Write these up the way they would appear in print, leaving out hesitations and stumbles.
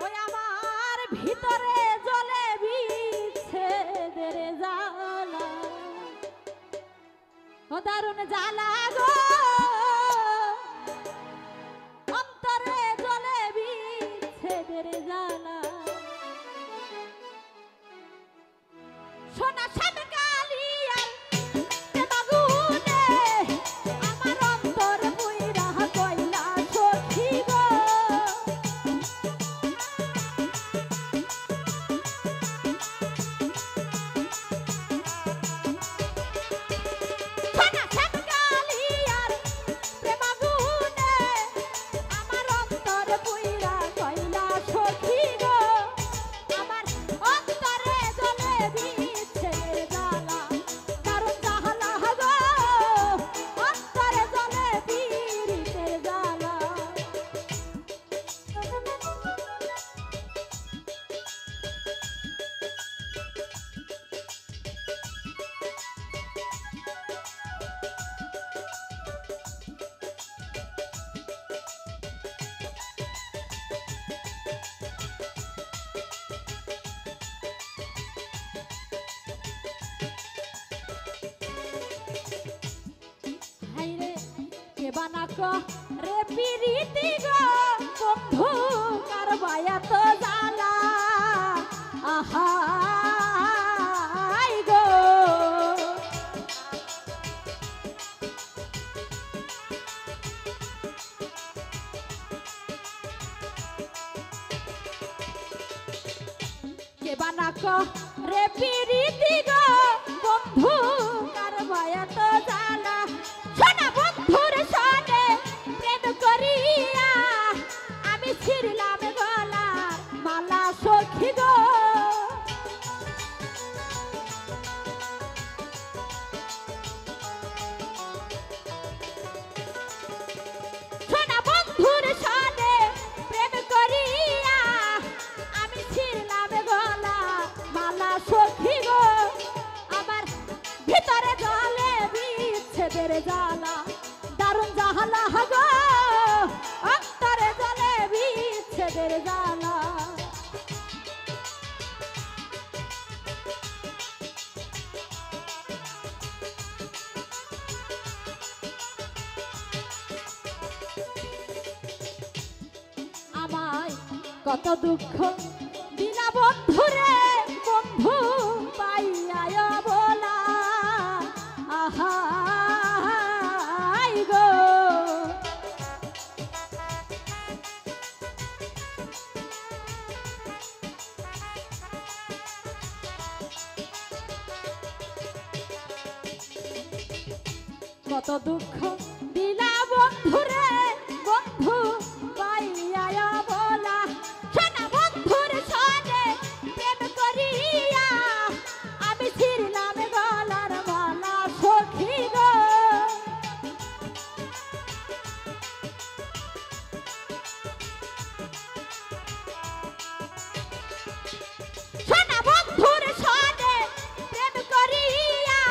ওই আমার ভিতরে জ্বলে বিচ্ছেদের জ্বালা, ও দারুণ জ্বালা গো, অন্তরে জ্বলে বিচ্ছেদের জ্বালা। সোনা সাত কালিয়ার প্রেম আগুনে আমার অন্তর পুইরা কইলা সখী গো। সোনা সাত কালিয়ার প্রেম আগুনে আমার অন্তর পুইরা কইলা সখী গো। আমার অন্তরে জ্বলে বিচ্ছেদের জ্বালা, দারুণ জ্বালা গো, অন্তরে জ্বলে পীড়িতের জ্বালা। হাইরে কে বানাক রে পিরিতি গো, বন্ধু কারবায়া তো জ্বালা, আহাই গো। কে বানাক রে পিরিতি গো, বন্ধু কারবায়া তো জ্বালা। সোনা বন্ধুর সনে প্রেম করিয়া আমি ছিড়লাম গলার মালা সখী গো। সোনা বন্ধুর সনে প্রেম করিয়া আমি ছিড়লাম গলার মালা সখী গো। আমার ভিতরে জ্বলে বিচ্ছেদের জ্বালা, দারুণ জ্বালা গো, অন্তরে জ্বলে বিচ্ছেদের জ্বালা। আমায় কত দুঃখ দিলা বন্ধুরে, বন্ধু পাইয়া বলা, আহাই গো। কত দুঃখ দিলা বন্ধুরে, বন্ধু পাইয়া বলা। সোনা বন্ধুর সনে প্রেম করিয়া আমি ছিড়লাম গলার মালা সখী গো। সোনা বন্ধুর সনে প্রেম করিয়া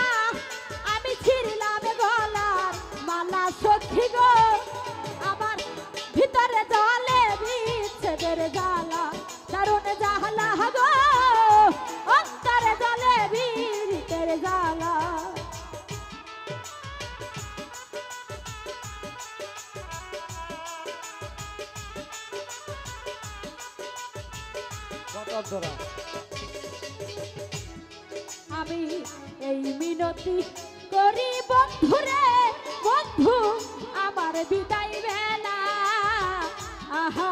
আমি ছিড়লাম গলার মালা সখী গো। আমার ভিতরে জ্বলে বিচ্ছেদের জ্বালা, দারুণ জ্বালা গো, অন্তরে জ্বলে পীড়িতের জ্বালা। আমি এই মিনতি করি বন্ধুরে, বন্ধু আমার বিদায় বেলা, আহা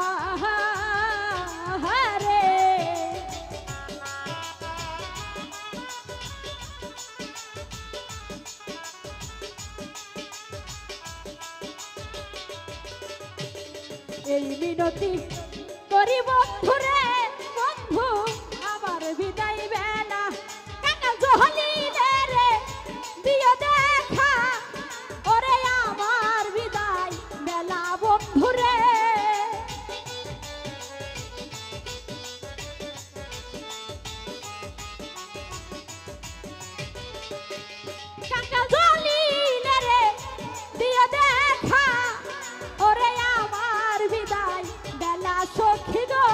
রে। এই মিনতি করি বন্ধুরে, বন্ধু আমার বিদায় বেলা। কাকা জহলিলে রে দিও দেখা, ওরে আমার বিদায় বেলা বন্ধুরে। কাকা জহলিলে রে দিও দেখা, ওরে আমার বিদায় বেলা সখী গো।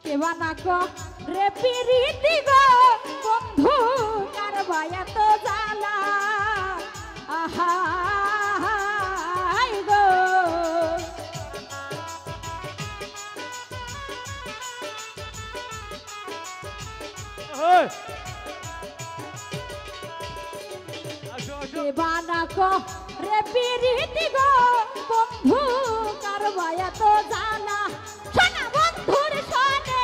কেবা না রে পিরিতি গো বন্ধু কার বায়া তো জ্বালা আহা গো কেবা না রে পিরিতি গো বন্ধু কার বায়া তো জ্বালা শোনা বন্ধুর সনে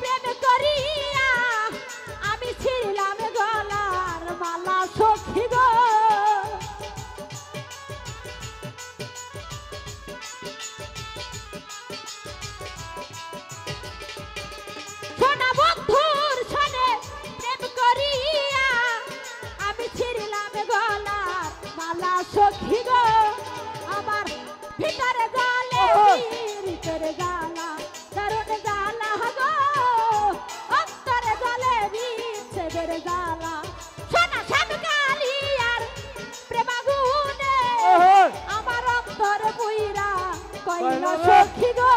প্রেম করিয়া আমি ছিলাম গলার মালা সখী গো শোনা বন্ধুর সনে প্রেম করিয়া আমি ছিলাম গলার মালা সখী গো আমার ভিতরে জালে ভিতরে জালা দারুণ জালা গো অন্তরে জালে বিচ্ছেদের জালা সোনা শ্যামকালী আর প্রেমাগুনে আমার অন্তরে পুইরা কইলা সখী গো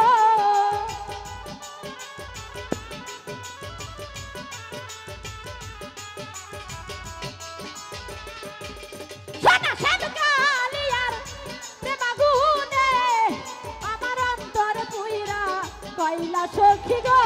সোনা শ্যামকালী আর প্রেমাগুনে আমার অন্তরে পুইরা কইলা সখী গো